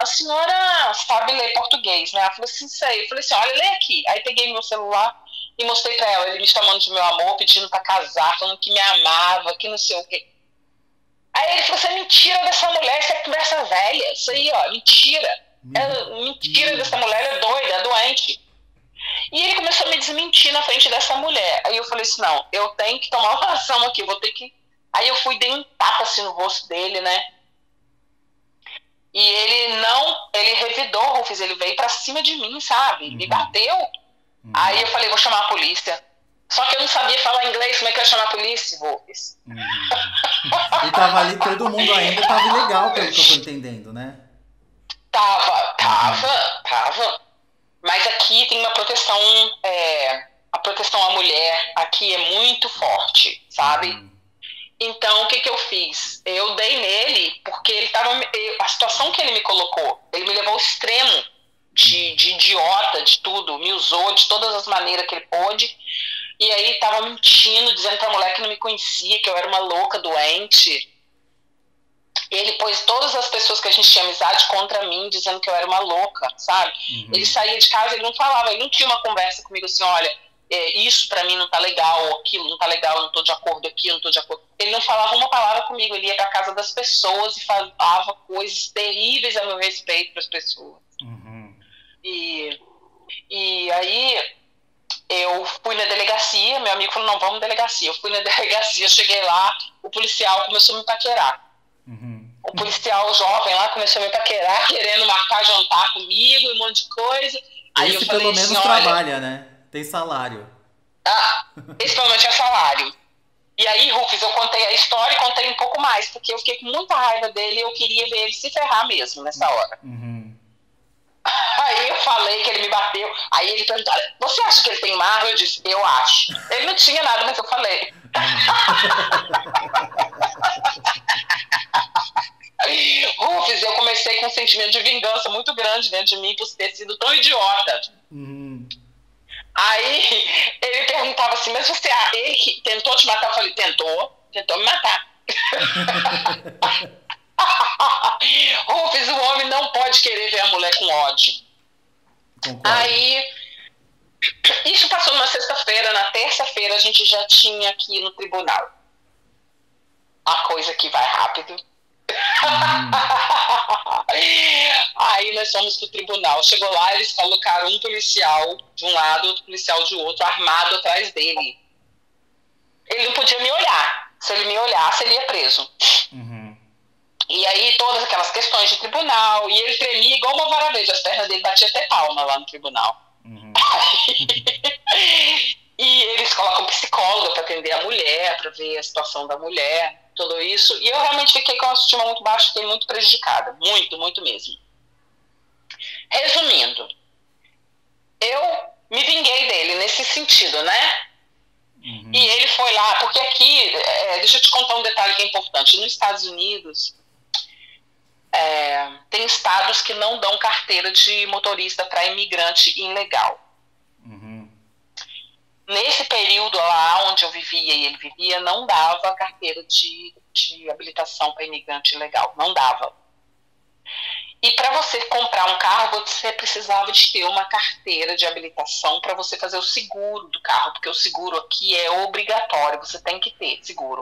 senhora sabe ler português, né? Ela falou assim, sei. Eu falei assim, olha, lê aqui. Aí peguei meu celular e mostrei pra ela, ele me chamando de meu amor, pedindo pra casar, falando que me amava, que não sei o quê. Aí ele falou assim, mentira dessa mulher, isso é conversa velha, isso aí, ó, mentira. Mentira dessa mulher, ela é doida, é doente. E ele começou a me desmentir na frente dessa mulher. Aí eu falei assim, não, eu tenho que tomar uma ação aqui, eu vou ter que... Aí eu fui, dei um tapa assim no rosto dele, né? E ele revidou, Rufus, ele veio pra cima de mim, sabe? Me bateu. Aí eu falei, vou chamar a polícia. Só que eu não sabia falar inglês, como é que eu ia chamar a polícia, Rufus? E tava ali todo mundo ainda, tava legal, pelo que eu tô entendendo, né? Tava. Mas aqui tem uma proteção, a proteção à mulher aqui é muito forte, sabe? Então, o que eu fiz? Eu dei nele, porque ele tava, a situação que ele me colocou, ele me levou ao extremo de idiota, de tudo, me usou de todas as maneiras que ele pôde, e aí tava mentindo, dizendo pra mulher que não me conhecia, que eu era uma louca, doente. Ele pôs todas as pessoas que a gente tinha amizade contra mim, dizendo que eu era uma louca, sabe? Ele saía de casa, ele não falava, ele não tinha uma conversa comigo assim, olha, isso pra mim não tá legal, aquilo não tá legal, eu não tô de acordo aqui, eu não tô de acordo. Ele não falava uma palavra comigo, ele ia pra casa das pessoas e falava coisas terríveis a meu respeito pras pessoas. E aí eu fui na delegacia, meu amigo falou, não, vamos na delegacia. Eu fui na delegacia, cheguei lá, o policial começou a me paquerar. O policial jovem lá começou a me paquerar, querendo marcar jantar comigo, um monte de coisa. Aí esse eu falei pelo menos assim, trabalha, né? Tem salário. Esse pelo menos tinha salário. E aí, Rufus, eu contei a história e contei um pouco mais, porque eu fiquei com muita raiva dele e eu queria ver ele se ferrar mesmo nessa hora. Aí eu falei que ele me bateu. Aí ele perguntou, você acha que ele tem uma arma? Eu disse, eu acho. Ele não tinha nada, mas eu falei. Rufus, eu comecei com um sentimento de vingança muito grande dentro de mim por ter sido tão idiota. Aí ele perguntava assim, mas você, ele que tentou te matar? Eu falei, tentou me matar. Rufus, o homem não pode querer ver a mulher com ódio. Concordo. Aí, isso passou numa sexta-feira, na terça-feira a gente já tinha aqui no tribunal. A coisa que vai rápido. Aí nós fomos pro tribunal. Chegou lá, eles colocaram um policial de um lado, outro policial de outro, armado atrás dele. Ele não podia me olhar. Se ele me olhasse, ele ia preso. E aí todas aquelas questões de tribunal, e ele tremia igual uma varaveja, as pernas dele batiam até palma lá no tribunal. E eles colocam psicóloga para atender a mulher, para ver a situação da mulher, tudo isso. E eu realmente fiquei com a autoestima muito baixa, fiquei muito prejudicada. Muito mesmo. Resumindo, eu me vinguei dele nesse sentido, né? E ele foi lá, porque aqui, deixa eu te contar um detalhe que é importante. Nos Estados Unidos, tem estados que não dão carteira de motorista para imigrante ilegal. Nesse período lá onde eu vivia e ele vivia, não dava carteira de habilitação para imigrante ilegal, não dava. E para você comprar um carro, você precisava de ter uma carteira de habilitação para você fazer o seguro do carro, porque o seguro aqui é obrigatório, você tem que ter seguro.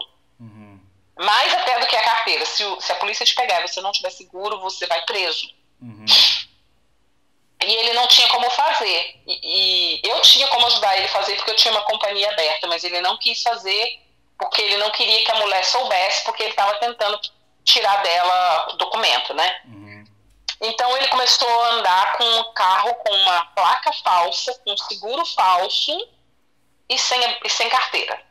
Mais até do que a carteira. Se a polícia te pegar e você não tiver seguro, você vai preso. E ele não tinha como fazer. E eu tinha como ajudar ele a fazer porque eu tinha uma companhia aberta, mas ele não quis fazer porque ele não queria que a mulher soubesse, porque ele estava tentando tirar dela o documento, né? Então ele começou a andar com um carro com uma placa falsa, com seguro falso e sem carteira.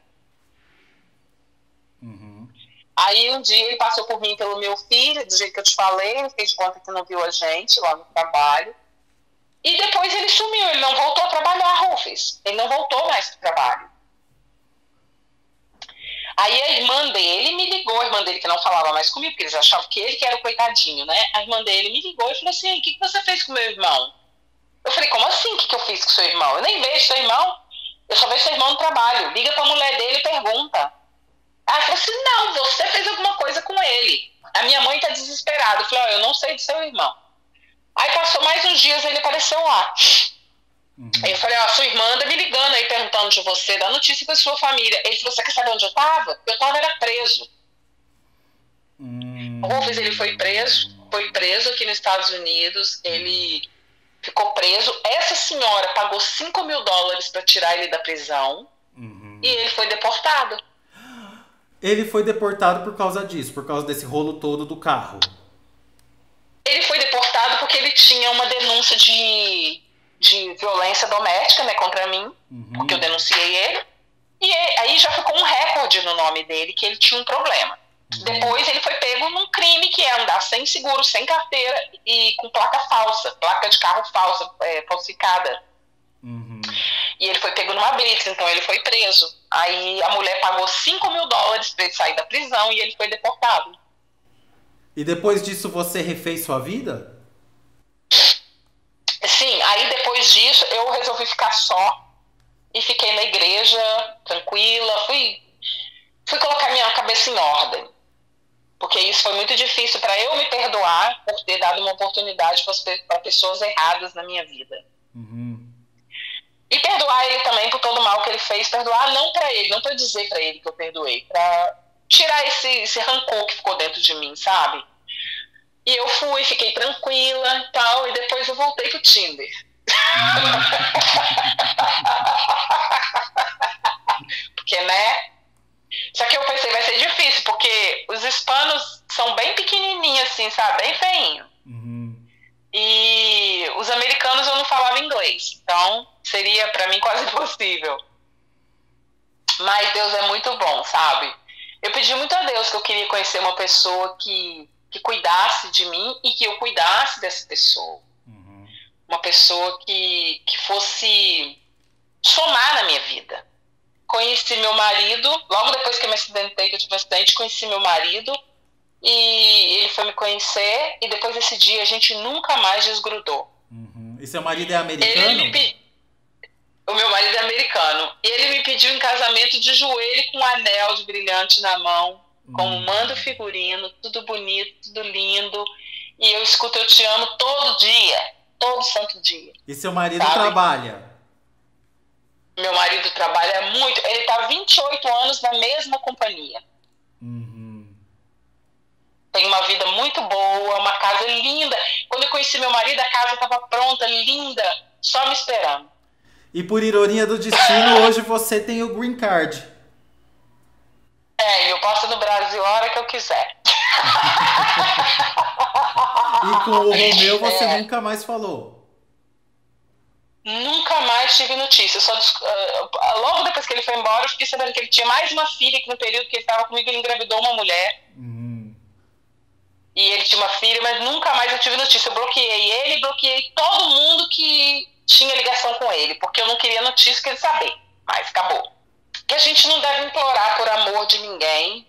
Aí um dia ele passou por mim pelo meu filho, do jeito que eu te falei, ele fez de conta que não viu a gente lá no trabalho. E depois ele sumiu, ele não voltou a trabalhar, Rufus. Ele não voltou mais para o trabalho. Aí a irmã dele me ligou, a irmã dele que não falava mais comigo, porque eles achavam que ele que era o coitadinho, né? A irmã dele me ligou e falou assim, o que você fez com meu irmão? Eu falei, como assim? O que eu fiz com seu irmão? Eu nem vejo seu irmão. Eu só vejo seu irmão no trabalho. Liga pra mulher dele e pergunta. Ela falou assim, não, você fez alguma coisa com ele. A minha mãe tá desesperada. Eu falei, eu não sei de seu irmão. Aí passou mais uns dias, ele apareceu lá. Aí eu falei, sua irmã anda me ligando aí, perguntando de você, dá notícia pra sua família. Ele falou, você quer saber onde eu tava? Eu tava, era preso. Rufus, ele foi preso aqui nos Estados Unidos, ele ficou preso. Essa senhora pagou $5.000 para tirar ele da prisão e ele foi deportado. Ele foi deportado por causa disso, por causa desse rolo todo do carro. Ele foi deportado porque ele tinha uma denúncia de violência doméstica, né, contra mim, porque eu denunciei ele. E aí já ficou um recorde no nome dele que ele tinha um problema. Depois ele foi pego num crime que é andar sem seguro, sem carteira e com placa falsa, placa de carro falsa, falsificada. E ele foi pego numa blitz, então ele foi preso. Aí a mulher pagou $5.000 para ele sair da prisão e ele foi deportado. E depois disso você refez sua vida? Sim, aí depois disso eu resolvi ficar só e fiquei na igreja, tranquila, fui colocar minha cabeça em ordem. Porque isso foi muito difícil para eu me perdoar por ter dado uma oportunidade para pessoas erradas na minha vida. E perdoar ele também por todo o mal que ele fez. Perdoar não para ele, não para dizer para ele que eu perdoei, para tirar esse rancor que ficou dentro de mim, sabe? E eu fiquei tranquila e tal, e depois eu voltei pro Tinder. Porque, né? Só que eu pensei, vai ser difícil, porque os hispanos são bem pequenininhos, assim, sabe? Bem feinho. E os americanos eu não falava inglês. Então, seria pra mim quase impossível. Mas Deus é muito bom, sabe? Eu pedi muito a Deus que eu queria conhecer uma pessoa que cuidasse de mim e que eu cuidasse dessa pessoa. Uma pessoa que fosse somar na minha vida. Conheci meu marido, logo depois que eu me acidentei, que eu tive um acidente, conheci meu marido e ele foi me conhecer e depois desse dia a gente nunca mais desgrudou. E seu marido é americano? O meu marido é americano. E ele me pediu em casamento de joelho com um anel de brilhante na mão, com um mando figurino, tudo bonito, tudo lindo. E eu escuto Eu Te Amo todo dia, todo santo dia. E seu marido trabalha? Meu marido trabalha muito. Ele está há 28 anos na mesma companhia. Tem uma vida muito boa, uma casa linda. Quando eu conheci meu marido, a casa estava pronta, linda, só me esperando. E por ironia do destino, hoje você tem o green card. Eu posso ir no Brasil a hora que eu quiser. E com o Romeu você nunca mais falou? Nunca mais tive notícia. Logo depois que ele foi embora, eu fiquei sabendo que ele tinha mais uma filha, que no período que ele estava comigo, ele engravidou uma mulher. E ele tinha uma filha, mas nunca mais eu tive notícia. Eu bloqueei ele, bloqueei todo mundo que tinha ligação com ele, porque eu não queria notícia que ele saber. Mas acabou. Que a gente não deve implorar por amor de ninguém.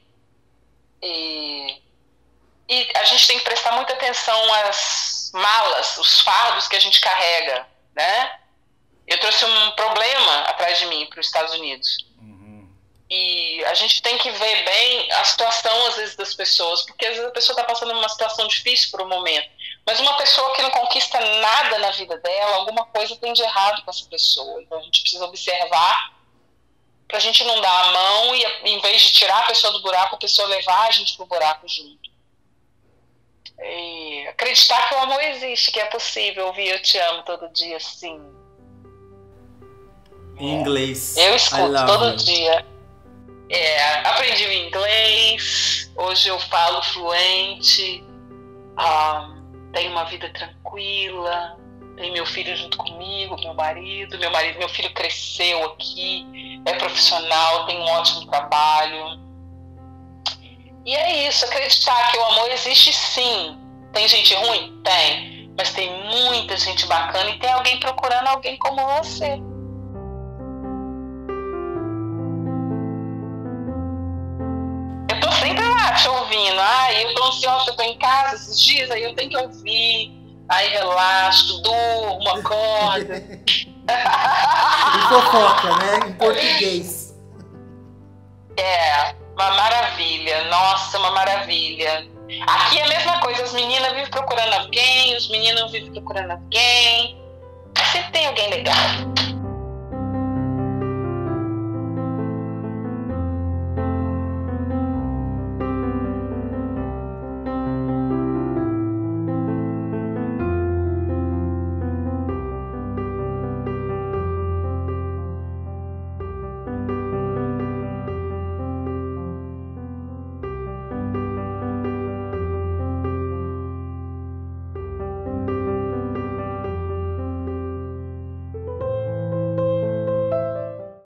E a gente tem que prestar muita atenção às malas, os fardos que a gente carrega, né? Eu trouxe um problema atrás de mim para os Estados Unidos. E a gente tem que ver bem a situação, às vezes, das pessoas, porque às vezes a pessoa está passando uma situação difícil por um momento. Mas uma pessoa que não conquista nada na vida dela, alguma coisa tem de errado com essa pessoa. Então a gente precisa observar para a gente não dar a mão e, em vez de tirar a pessoa do buraco, a pessoa levar a gente pro buraco junto. E acreditar que o amor existe, que é possível ouvir Eu Te Amo todo dia, sim. Em inglês. Eu escuto todo dia. Aprendi o inglês, hoje eu falo fluente, tenho uma vida tranquila, tenho meu filho junto comigo, meu filho cresceu aqui, é profissional, tem um ótimo trabalho. E é isso, acreditar que o amor existe sim. Tem gente ruim? Tem, mas tem muita gente bacana e tem alguém procurando alguém como você. Eu tô sempre lá te ouvindo. Eu tô ansiosa, eu tô em casa esses dias, aí eu tenho que ouvir. Aí relaxo, durmo, acordo. E fofoca, né? Em português. É, uma maravilha. Nossa, uma maravilha. Aqui é a mesma coisa, as meninas vivem procurando alguém, os meninos vivem procurando alguém. Sempre tem alguém legal.